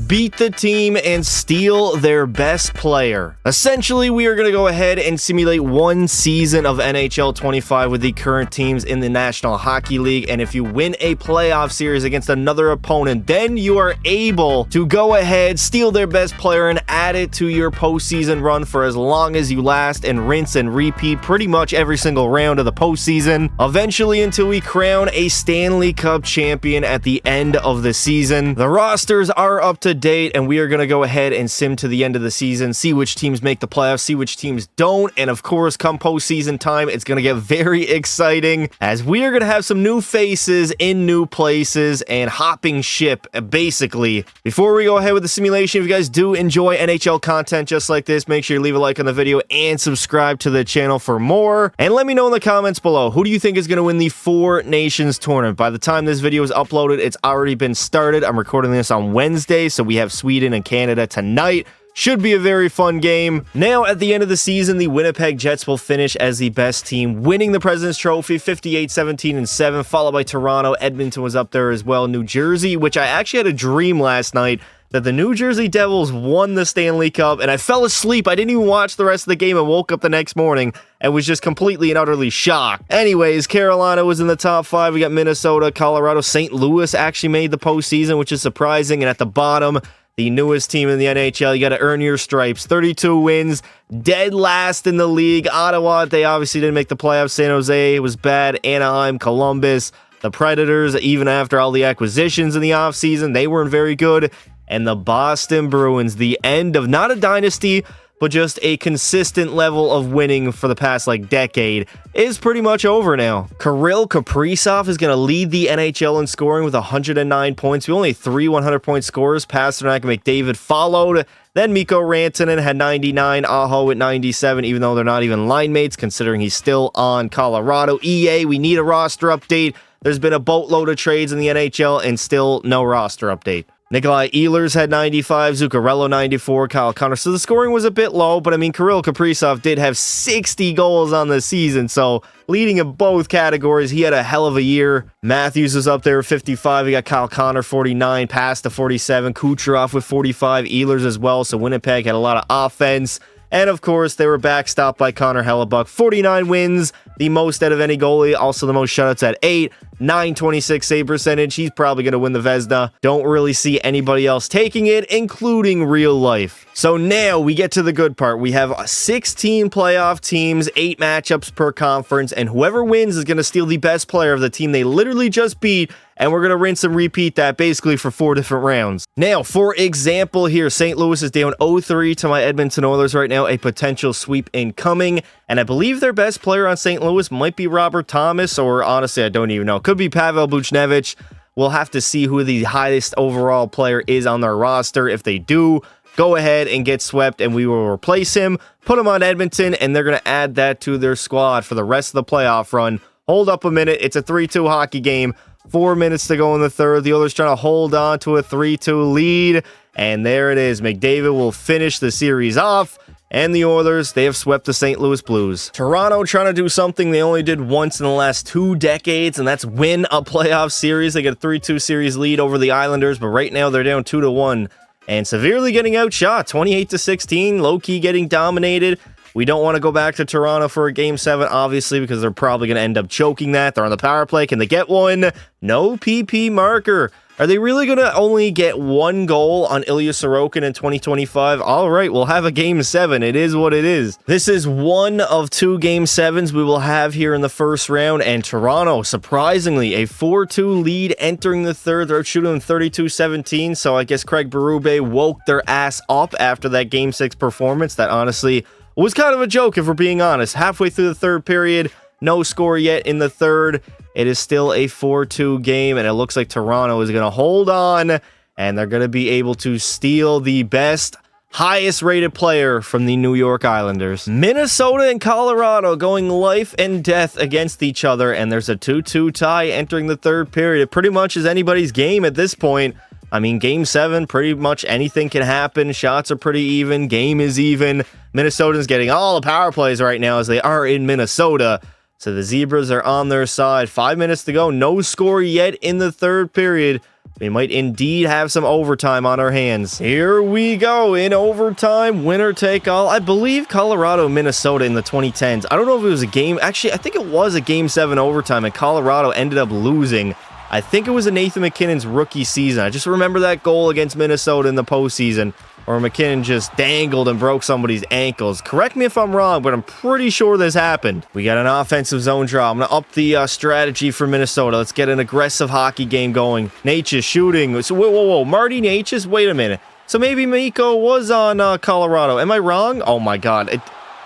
beat the team and steal their best player. Essentially, we are going to go ahead and simulate one season of NHL 25 with the current teams in the National Hockey League, and if you win a playoff series against another opponent, then you are able to go ahead, steal their best player, and add it to your postseason run for as long as you last, and rinse and repeat pretty much every single round of the postseason, eventually until we crown a Stanley Cup champion at the end of the season. The rosters are up to date, and we are going to go ahead and sim to the end of the season, see which teams make the playoffs, see which teams don't, and of course, come postseason time, it's going to get very exciting, as we are going to have some new faces in new places and hopping ship, basically. Before we go ahead with the simulation, if you guys do enjoy NHL content just like this, make sure you leave a like on the video and subscribe to the channel for more, and let me know in the comments below, who do you think is going to win the Four Nations tournament? By the time this video is uploaded, it's already been started. I'm recording this on Wednesday, so we have Sweden and Canada tonight. Should be a very fun game. Now, at the end of the season, the Winnipeg Jets will finish as the best team, winning the President's Trophy 58-17-7, followed by Toronto. Edmonton was up there as well. New Jersey, which I actually had a dream last night that the New Jersey Devils won the Stanley Cup, and I fell asleep. I didn't even watch the rest of the game and woke up the next morning and was just completely and utterly shocked. Anyways, Carolina was in the top 5. We got Minnesota, Colorado. St. Louis actually made the postseason, which is surprising. And at the bottom, the newest team in the NHL, you got to earn your stripes. 32 wins, dead last in the league. Ottawa, they obviously didn't make the playoffs. San Jose was bad. Anaheim, Columbus, the Predators, even after all the acquisitions in the offseason, they weren't very good. And the Boston Bruins, the end of not a dynasty, but just a consistent level of winning for the past decade, is pretty much over now. Kirill Kaprizov is going to lead the NHL in scoring with 109 points. We only 3 100-point scorers. Pasternak and McDavid followed. Then Mikko Rantanen had 99, Aho with 97, even though they're not even line mates, considering he's still on Colorado. EA, we need a roster update. There's been a boatload of trades in the NHL and still no roster update. Nikolai Ehlers had 95, Zuccarello 94, Kyle Connor. So the scoring was a bit low, but I mean, Kirill Kaprizov did have 60 goals on the season, so leading in both categories, he had a hell of a year. Matthews was up there with 55. We got Kyle Connor 49, Pasta 47, Kucherov with 45, Ehlers as well. So Winnipeg had a lot of offense. And of course, they were backstopped by Connor Hellebuck. 49 wins, the most out of any goalie. Also the most shutouts at 8. 926 save percentage. He's probably going to win the Vezina. Don't really see anybody else taking it, including real life. So now we get to the good part. We have 16 playoff teams, 8 matchups per conference, and whoever wins is going to steal the best player of the team they literally just beat, and we're going to rinse and repeat that basically for 4 different rounds. Now, for example here, St. Louis is down 0-3 to my Edmonton Oilers right now, a potential sweep incoming, and I believe their best player on St. Louis might be Robert Thomas, or honestly, I don't even know. Could be Pavel Buchnevich. We'll have to see who the highest overall player is on their roster. If they do, go ahead and get swept, and we will replace him, put him on Edmonton, and they're going to add that to their squad for the rest of the playoff run. Hold up a minute. It's a 3-2 hockey game. 4 minutes to go in the third. The Oilers trying to hold on to a 3-2 lead. And there it is. McDavid will finish the series off. And the Oilers, they have swept the St. Louis Blues. Toronto trying to do something they only did once in the last 2 decades, and that's win a playoff series. They get a 3-2 series lead over the Islanders, but right now they're down 2-1 and severely getting outshot. 28-16, low-key getting dominated. We don't want to go back to Toronto for a Game 7, obviously, because they're probably going to end up choking that. They're on the power play. Can they get one? No PP marker. Are they really going to only get 1 goal on Ilya Sorokin in 2025? All right, we'll have a Game 7. It is what it is. This is one of 2 Game 7s we will have here in the first round, and Toronto, surprisingly, a 4-2 lead entering the third. They're shooting 32-17, so I guess Craig Berube woke their ass up after that Game 6 performance. That honestly was kind of a joke, if we're being honest. Halfway through the third period, no score yet in the third. It is still a 4-2 game, and it looks like Toronto is going to hold on, and they're going to be able to steal the best, highest-rated player from the New York Islanders. Minnesota and Colorado going life and death against each other, and there's a 2-2 tie entering the third period. It pretty much is anybody's game at this point. I mean, Game 7, pretty much anything can happen. Shots are pretty even. Game is even. Minnesota's getting all the power plays right now as they are in Minnesota. So the Zebras are on their side. 5 minutes to go. No score yet in the third period. We might indeed have some overtime on our hands. Here we go in overtime, winner take all. I believe Colorado, Minnesota in the 2010s. I don't know if it was a game. Actually, I think it was a Game 7 overtime, and Colorado ended up losing. I think it was a Nathan MacKinnon's rookie season. I just remember that goal against Minnesota in the postseason, or McKinnon just dangled and broke somebody's ankles. Correct me if I'm wrong, but I'm pretty sure this happened. We got an offensive zone draw. I'm going to up the strategy for Minnesota. Let's get an aggressive hockey game going. Natchez shooting. So, whoa. Marty Natchez? Wait a minute. So maybe Mikko was on Colorado. Am I wrong? Oh my God.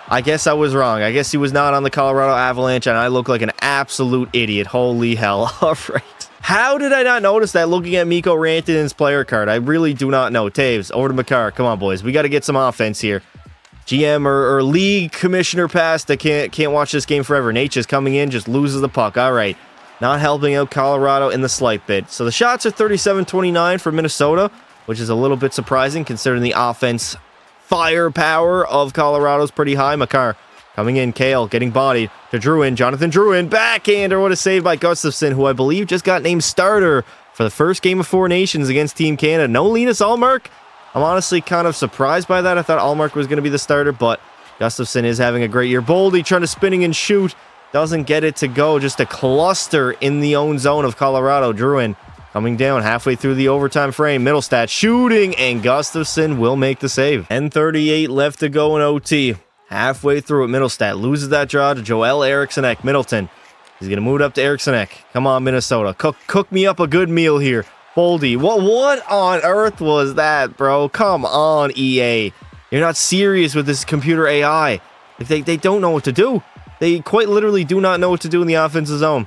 I guess I was wrong. I guess he was not on the Colorado Avalanche, and I look like an absolute idiot. Holy hell. All right. How did I not notice that looking at Mikko Rantanen's player card? I really do not know. Taves, over to Makar. Come on, boys. We got to get some offense here. GM or league commissioner passed. I can't watch this game forever. Natchez coming in, just loses the puck. All right. Not helping out Colorado in the slight bit. So the shots are 37-29 for Minnesota, which is a little bit surprising considering the offense firepower of Colorado's pretty high. Makar coming in, Kale getting bodied to Drouin. Jonathan Drouin, backhander. What a save by Gustafsson, who I believe just got named starter for the first game of Four Nations against Team Canada. No Linus Ullmark. I'm honestly kind of surprised by that. I thought Ullmark was going to be the starter, but Gustafsson is having a great year. Boldy trying to spinning and shoot. Doesn't get it to go. Just a cluster in the own zone of Colorado. Drouin coming down halfway through the overtime frame. Middlestat shooting, and Gustafsson will make the save. 10:38 left to go in OT. Halfway through it, Middlestat loses that draw to Joel Eriksson. Middleton. He's going to move it up to Eriksson. Come on, Minnesota. Cook me up a good meal here. Boldy. What on earth was that, bro? Come on, EA. You're not serious with this computer AI. They don't know what to do. They quite literally do not know what to do in the offensive zone.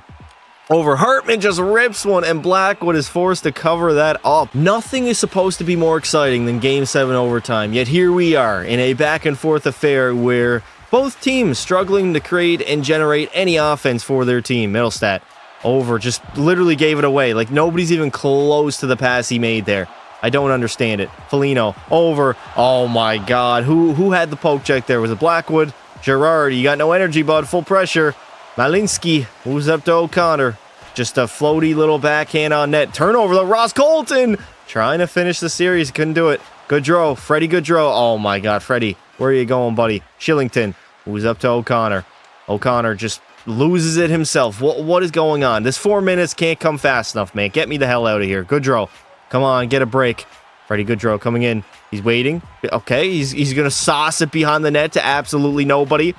Over Hartman just rips one, and Blackwood is forced to cover that up. Nothing is supposed to be more exciting than Game 7 overtime, yet here we are in a back-and-forth affair where both teams struggling to create and generate any offense for their team. Middlestat over, just literally gave it away. Like, nobody's even close to the pass he made there. I don't understand it. Foligno over. Oh my God, who had the poke check there? Was it Blackwood? Gerard, you got no energy, bud. Full pressure. Malinsky moves up to O'Connor. Just a floaty little backhand on net. Turnover, the Ross Colton trying to finish the series. Couldn't do it. Gaudreau, Freddie Gaudreau. Oh my God, Freddie. Where are you going, buddy? Shillington moves up to O'Connor. O'Connor just loses it himself. What is going on? This 4 minutes can't come fast enough, man. Get me the hell out of here. Gaudreau, come on, get a break. Freddie Gaudreau coming in. He's waiting. Okay, he's going to sauce it behind the net to absolutely nobody.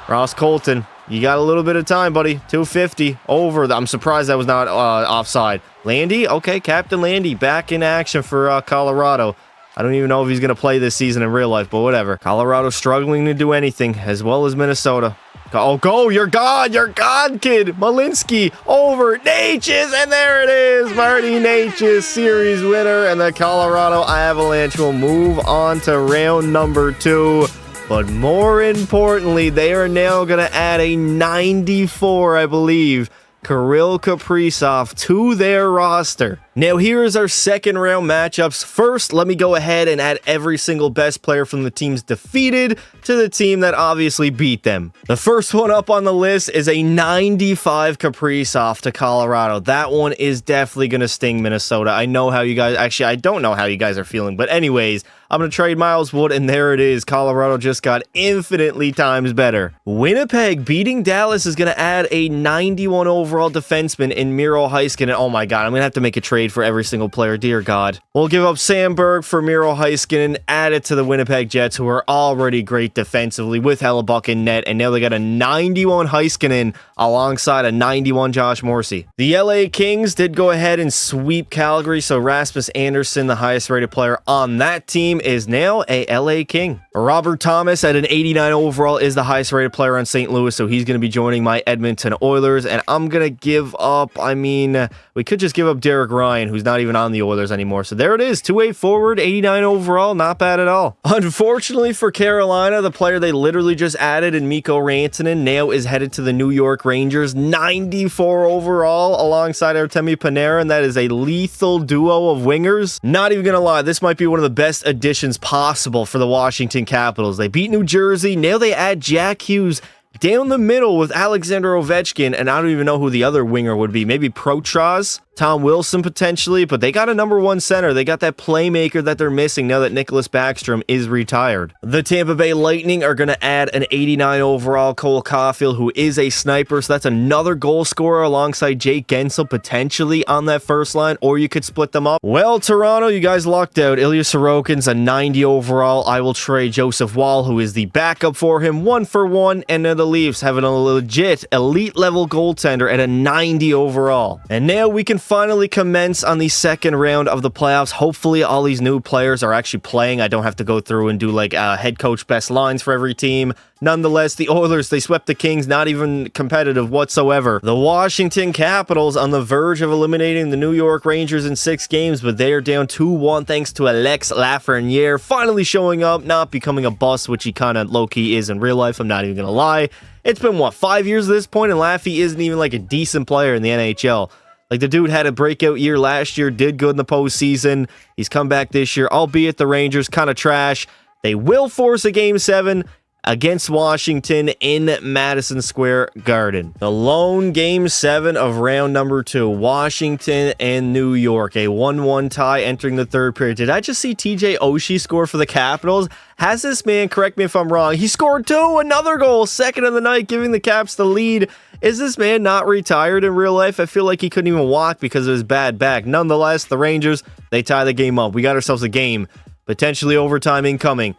Ross Colton. You got a little bit of time, buddy. 250 over. I'm surprised that was not offside. Landy? Okay, Captain Landy back in action for Colorado. I don't even know if he's going to play this season in real life, but whatever. Colorado struggling to do anything, as well as Minnesota. Oh, go! You're gone! You're gone, kid! Malinsky over Natchez, and there it is! Marty Natchez, series winner, and the Colorado Avalanche will move on to round number 2. But more importantly, they are now going to add a 94, I believe, Kirill Kaprizov to their roster. Now, here is our second round matchups. First, let me go ahead and add every single best player from the teams defeated to the team that obviously beat them. The first one up on the list is a 95 Kaprizov to Colorado. That one is definitely going to sting Minnesota. I know how you guys, actually, I don't know how you guys are feeling, but anyways, I'm going to trade Miles Wood, and there it is. Colorado just got infinitely times better. Winnipeg beating Dallas is going to add a 91 overall defenseman in Miro Heiskanen. Oh my God, I'm going to have to make a trade for every single player. Dear God. We'll give up Sandberg for Miro Heiskanen, add it to the Winnipeg Jets, who are already great defensively with Hellebuck in net, and now they got a 91 Heiskanen alongside a 91 Josh Morrissey. The LA Kings did go ahead and sweep Calgary, so Rasmus Anderson, the highest rated player on that team, is now a LA King. Robert Thomas at an 89 overall is the highest rated player on St. Louis, so he's going to be joining my Edmonton Oilers, and I'm going to give up, we could just give up Derek Ryan, who's not even on the Oilers anymore. So there it is, 2-way forward, 89 overall, not bad at all. Unfortunately for Carolina, the player they literally just added in Mikko Rantanen now is headed to the New York Rangers, 94 overall alongside Artemi Panarin. That is a lethal duo of wingers. Not even gonna lie, this might be one of the best additions possible for the Washington Capitals. They beat New Jersey, now they add Jack Hughes down the middle with Alexander Ovechkin, and I don't even know who the other winger would be. Maybe Protras? Tom Wilson potentially, but they got a number one center. They got that playmaker that they're missing now that Nicholas Backstrom is retired. The Tampa Bay Lightning are going to add an 89 overall Cole Caulfield, who is a sniper, so that's another goal scorer alongside Jake Gensel potentially on that first line, or you could split them up. Well, Toronto, you guys lucked out. Ilya Sorokin's a 90 overall. I will trade Joseph Wall, who is the backup for him, 1-for-1, and then the Leafs having a legit elite level goaltender at a 90 overall. And now we can finally commence on the second round of the playoffs. Hopefully all these new players are actually playing. I don't have to go through and do like head coach best lines for every team. Nonetheless, the Oilers, they swept the Kings, not even competitive whatsoever. The Washington Capitals on the verge of eliminating the New York Rangers in 6 games, but they are down 2-1 thanks to Alex Lafreniere finally showing up, not becoming a bust, which he kind of low-key is in real life. I'm not even going to lie. It's been, what, 5 years at this point, and Laffy isn't even like a decent player in the NHL. Like, the dude had a breakout year last year, did good in the postseason. He's come back this year, albeit the Rangers kind of trash. They will force a Game 7 against Washington in Madison Square Garden. The lone Game 7 of round number 2, Washington and New York. A 1-1 tie entering the third period. Did I just see TJ Oshie score for the Capitals? Has this man, correct me if I'm wrong, he scored 2, another goal, second of the night, giving the Caps the lead. Is this man not retired in real life? I feel like he couldn't even walk because of his bad back. Nonetheless, the Rangers, they tie the game up. We got ourselves a game. Potentially overtime incoming.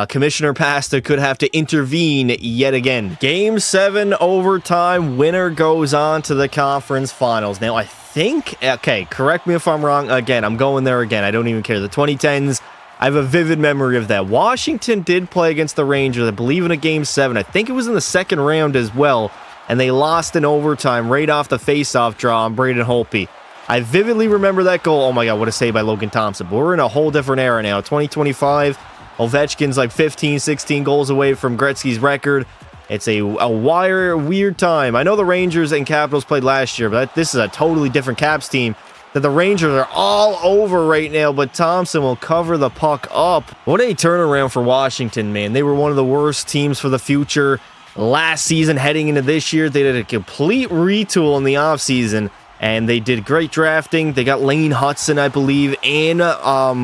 Commissioner Pasta could have to intervene yet again. Game 7 overtime. Winner goes on to the conference finals. Now, I think, okay, correct me if I'm wrong. Again, I'm going there again. I don't even care. The 2010s, I have a vivid memory of that. Washington did play against the Rangers, I believe, in a Game 7. I think it was in the second round as well. And they lost in overtime right off the face-off draw on Braden Holtby. I vividly remember that goal. Oh my God, what a save by Logan Thompson. But we're in a whole different era now. 2025, Ovechkin's like 15, 16 goals away from Gretzky's record. It's a weird time. I know the Rangers and Capitals played last year, but this is a totally different Caps team that the Rangers are all over right now, but Thompson will cover the puck up. What a turnaround for Washington, man. They were one of the worst teams for the future last season. Heading into this year, they did a complete retool in the offseason, and they did great drafting. They got Lane Hudson, I believe, and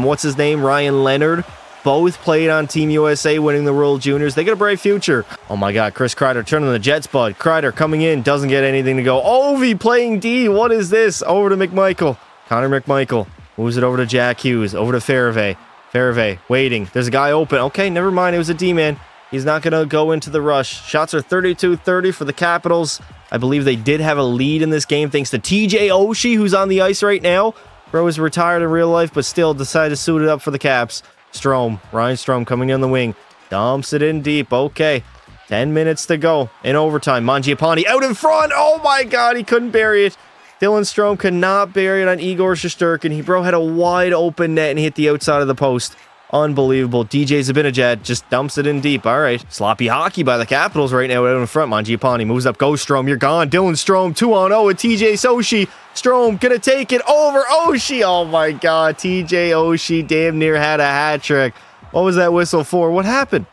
what's his name, Ryan Leonard. Both played on Team USA, winning the World Juniors. They got a bright future. Oh my God, Chris Kreider turning the Jets, bud. Kreider coming in, doesn't get anything to go. Ovi playing D. What is this? Over to McMichael. Connor McMichael moves it over to Jack Hughes. Over to Farabee. Farabee waiting. There's a guy open. Okay, never mind. It was a D-man. He's not going to go into the rush. Shots are 32-30 for the Capitals. I believe they did have a lead in this game thanks to TJ Oshie, who's on the ice right now. Bro is retired in real life, but still decided to suit it up for the Caps. Ryan Strome coming down the wing. Dumps it in deep. Okay. 10 minutes to go in overtime. Mangiapane out in front. Oh my God, he couldn't bury it. Dylan Strome could not bury it on Igor Shesterkin. He, bro, had a wide open net and hit the outside of the post. Unbelievable. DJ Zibanejad just dumps it in deep. All right. Sloppy hockey by the Capitals right now out in front. Mangiapane moves up. Go Strome. You're gone. Dylan Strome 2-on-0 with TJ Oshie. Strome gonna take it over Oshie. Oh my God. TJ Oshie damn near had a hat trick. What was that whistle for? What happened?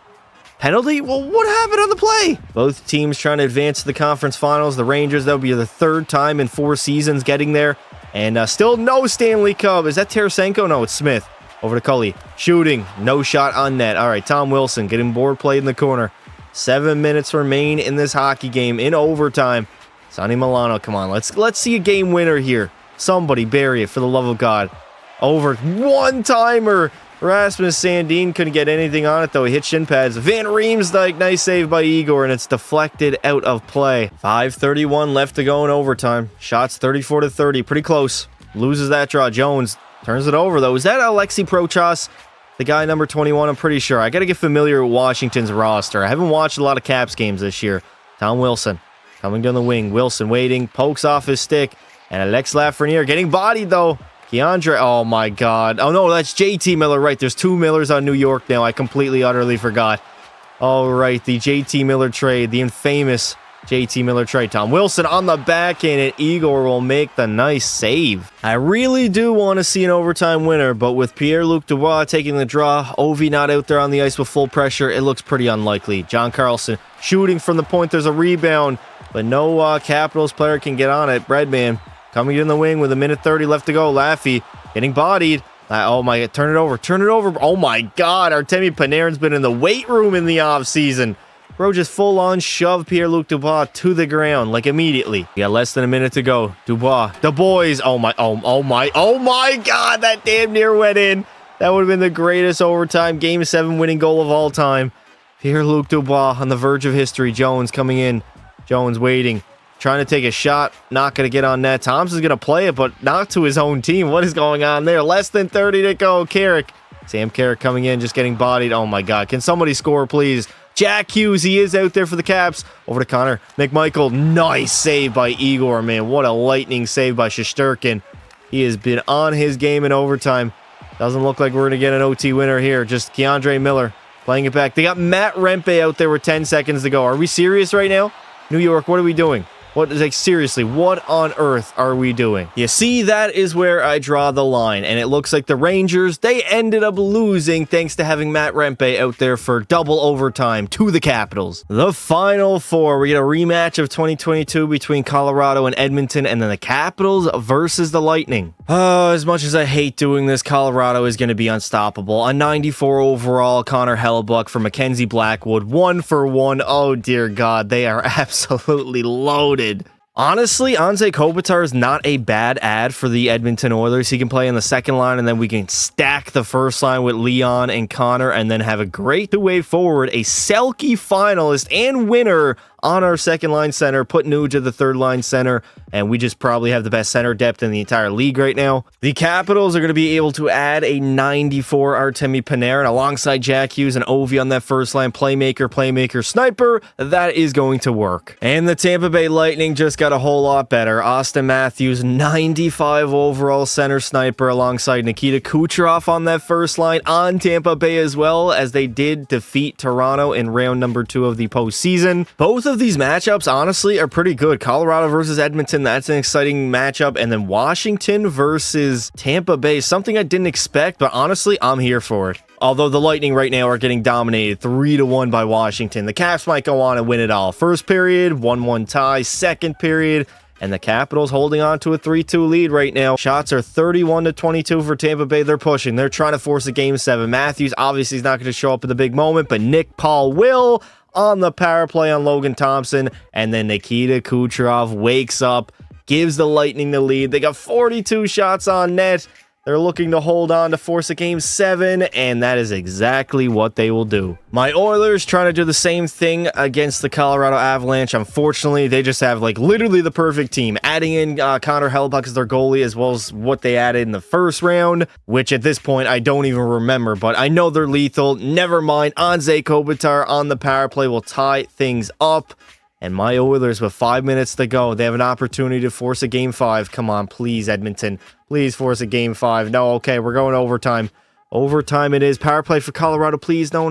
Penalty? Well, what happened on the play? Both teams trying to advance to the conference finals. The Rangers, that'll be the third time in 4 seasons getting there. And still no Stanley Cup. Is that Tarasenko? No, it's Smith. Over to Cully. Shooting. No shot on net. All right, Tom Wilson getting board played in the corner. 7 minutes remain in this hockey game in overtime. Sonny Milano, come on. Let's see a game winner here. Somebody bury it for the love of God. Over. One-timer. Rasmus Sandin couldn't get anything on it, though. He hit shin pads. Van Riemsdyk, nice save by Igor, and it's deflected out of play. 5:31 left to go in overtime. Shots 34-30. Pretty close. Loses that draw. Jones turns it over, though. Is that Alexei Prochas? The guy number 21, I'm pretty sure. I got to get familiar with Washington's roster. I haven't watched a lot of Caps games this year. Tom Wilson coming down the wing. Wilson waiting. Pokes off his stick. And Alex Lafreniere getting bodied, though. Keandre, oh my God. Oh no, that's JT Miller, right. There's 2 Millers on New York now. I completely, utterly forgot. All right, the JT Miller trade, the infamous JT Miller trade. Tom Wilson on the backhand, and Igor will make the nice save. I really do want to see an overtime winner, but with Pierre-Luc Dubois taking the draw, Ovi not out there on the ice with full pressure, it looks pretty unlikely. John Carlson shooting from the point. There's a rebound, but no Capitals player can get on it. Breadman coming in the wing with a minute 30 left to go. Laffy getting bodied. Oh my God, turn it over. Oh my God, Artemi Panarin's been in the weight room in the offseason. Bro just full-on shoved Pierre-Luc Dubois to the ground, like immediately. We got less than a minute to go. Dubois, the boys. Oh my God, that damn near went in. That would have been the greatest overtime Game 7 winning goal of all time. Pierre-Luc Dubois on the verge of history. Jones coming in. Jones waiting. Trying to take a shot. Not going to get on net. Thompson's going to play it, but not to his own team. What is going on there? Less than 30 to go. Carrick. Sam Carrick coming in, just getting bodied. Oh my God. Can somebody score, please? Jack Hughes, he is out there for the Caps. Over to Connor McMichael. Nice save by Igor, man. What a lightning save by Shesterkin. He has been on his game in overtime. Doesn't look like we're going to get an OT winner here. Just Keandre Miller playing it back. They got Matt Rempe out there with 10 seconds to go. Are we serious right now? New York, what are we doing? What is, like, seriously, what on earth are we doing? You see, that is where I draw the line, and it looks like the Rangers, they ended up losing thanks to having Matt Rempe out there for double overtime to the Capitals. The Final Four, we get a rematch of 2022 between Colorado and Edmonton, and then the Capitals versus the Lightning. Oh, as much as I hate doing this, Colorado is going to be unstoppable. A 94 overall Connor Hellebuck for Mackenzie Blackwood, 1-for-1. Oh, dear God, they are absolutely loaded. Honestly, Anze Kopitar is not a bad ad for the Edmonton Oilers. He can play in the second line, and then we can stack the first line with Leon and Connor, and then have a great two-way forward, a Selke finalist and winner on our second line center, put Nuge at the third line center, and we just probably have the best center depth in the entire league right now. The Capitals are going to be able to add a 94 Artemi Panarin alongside Jack Hughes and Ovi on that first line. Playmaker, sniper. That is going to work. And the Tampa Bay Lightning just got a whole lot better. Austin Matthews, 95 overall center sniper alongside Nikita Kucherov on that first line on Tampa Bay as well, as they did defeat Toronto in round number 2 of the postseason. Both of these matchups, honestly, are pretty good. Colorado versus Edmonton, that's an exciting matchup. And then Washington versus Tampa Bay, something I didn't expect, but honestly, I'm here for it. Although the Lightning right now are getting dominated 3-1 by Washington. The Caps might go on and win it all. First period, 1-1 tie. Second period, and the Capitals holding on to a 3-2 lead right now. Shots are 31-22 for Tampa Bay. They're pushing. They're trying to force a Game 7. Matthews obviously is not going to show up at the big moment, but Nick Paul will on the power play on Logan Thompson. And then Nikita Kucherov wakes up, gives the Lightning the lead. They got 42 shots on net. They're looking to hold on to force a Game 7, and that is exactly what they will do. My Oilers trying to do the same thing against the Colorado Avalanche. Unfortunately, they just have, like, literally the perfect team. Adding in Connor Hellebuck as their goalie, as well as what they added in the first round, which at this point, I don't even remember, but I know they're lethal. Never mind. Anze Kopitar on the power play will tie things up. And my Oilers, with 5 minutes to go, they have an opportunity to force a Game 5. Come on, please, Edmonton. Please force a Game 5. No, okay, we're going overtime. Overtime it is. Power play for Colorado, please. No.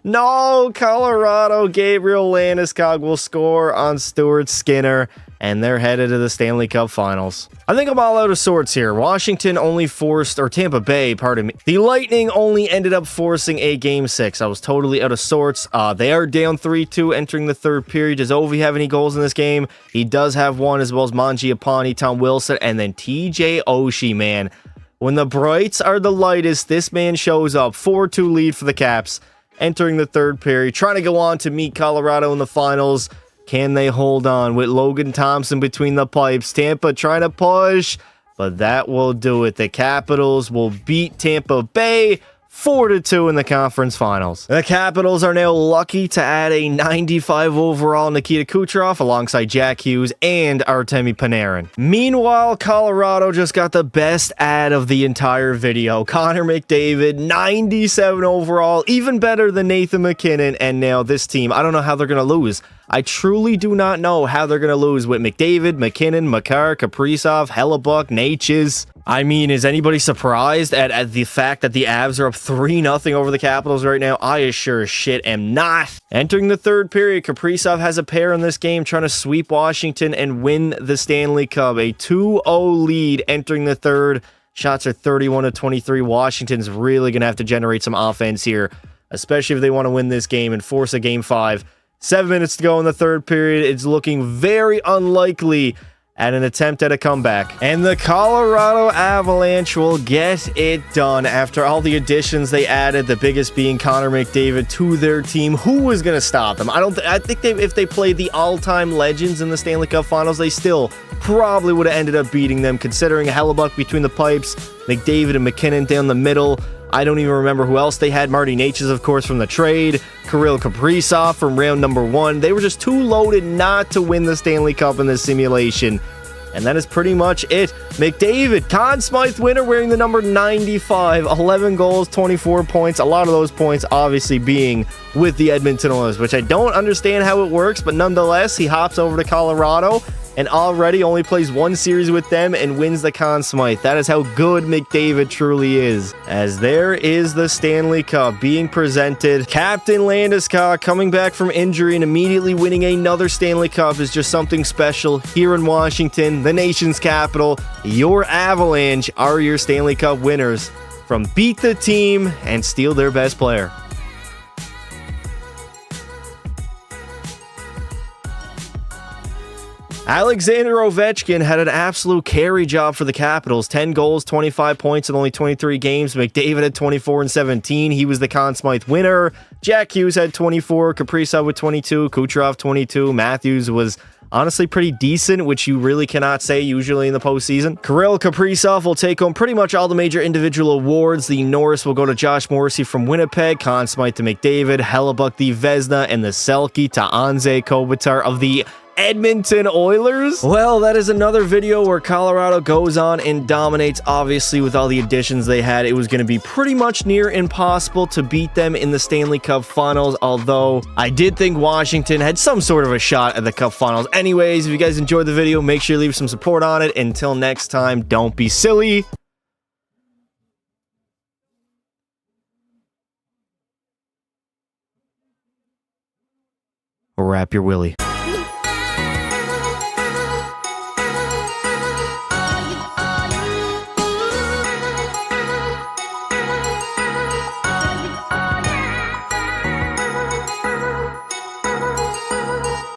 No, Colorado. Gabriel Landeskog will score on Stuart Skinner, and they're headed to the Stanley Cup Finals. I think I'm all out of sorts here. Washington only forced, or Tampa Bay, pardon me. The Lightning only ended up forcing a Game 6. I was totally out of sorts. They are down 3-2 entering the third period. Does Ovi have any goals in this game? He does have one, as well as Mangiapane, Tom Wilson, and then TJ Oshie, man. When the brights are the lightest, this man shows up. 4-2 lead for the Caps entering the third period, trying to go on to meet Colorado in the finals. Can they hold on with Logan Thompson between the pipes? Tampa trying to push, but that will do it. The Capitals will beat Tampa Bay 4-2 in the conference finals. The Capitals are now lucky to add a 95 overall Nikita Kucherov alongside Jack Hughes and Artemi Panarin. Meanwhile, Colorado just got the best ad of the entire video. Connor McDavid, 97 overall, even better than Nathan MacKinnon. And now this team, I don't know how they're going to lose. I truly do not know how they're going to lose with McDavid, McKinnon, Makar, Kaprizov, Hellebuck, Natchez. I mean, is anybody surprised at the fact that the Avs are up 3-0 over the Capitals right now? I as sure as shit am not. Entering the third period, Kaprizov has a pair in this game, trying to sweep Washington and win the Stanley Cup. A 2-0 lead entering the third. Shots are 31-23. Washington's really going to have to generate some offense here, especially if they want to win this game and force a Game 5. 7 minutes to go in the third period. It's looking very unlikely at an attempt at a comeback. And the Colorado Avalanche will get it done after all the additions they added, the biggest being Connor McDavid to their team. Who was going to stop them? I think if they played the all-time legends in the Stanley Cup Finals, they still probably would have ended up beating them, considering Hellebuck between the pipes, McDavid and McKinnon down the middle. I don't even remember who else they had. Marty Necas, of course, from the trade. Kirill Kaprizov from round number 1. They were just too loaded not to win the Stanley Cup in this simulation. And that is pretty much it. McDavid, Conn Smythe winner, wearing the number 95. 11 goals, 24 points. A lot of those points obviously being with the Edmonton Oilers, which I don't understand how it works, but nonetheless, he hops over to Colorado and already only plays 1 series with them and wins the Conn Smythe. That is how good McDavid truly is. As there is the Stanley Cup being presented. Captain Landeskog coming back from injury and immediately winning another Stanley Cup is just something special here in Washington, the nation's capital. Your Avalanche are your Stanley Cup winners from beat the team and steal their best player. Alexander Ovechkin had an absolute carry job for the Capitals. 10 goals, 25 points in only 23 games. McDavid had 24 and 17. He was the Conn Smythe winner. Jack Hughes had 24. Kaprizov with 22. Kucherov 22. Matthews was honestly pretty decent, which you really cannot say usually in the postseason. Kirill Kaprizov will take home pretty much all the major individual awards. The Norris will go to Josh Morrissey from Winnipeg. Conn Smythe to McDavid. Hellebuck the Vezina, and the Selke to Anze Kopitar of the Edmonton Oilers. Well, that is another video where Colorado goes on and dominates. Obviously, with all the additions they had, it was going to be pretty much near impossible to beat them in the Stanley Cup Finals, although I did think Washington had some sort of a shot at the Cup Finals. Anyways, if you guys enjoyed the video, make sure you leave some support on it. Until next time, don't be silly. Or wrap your willy.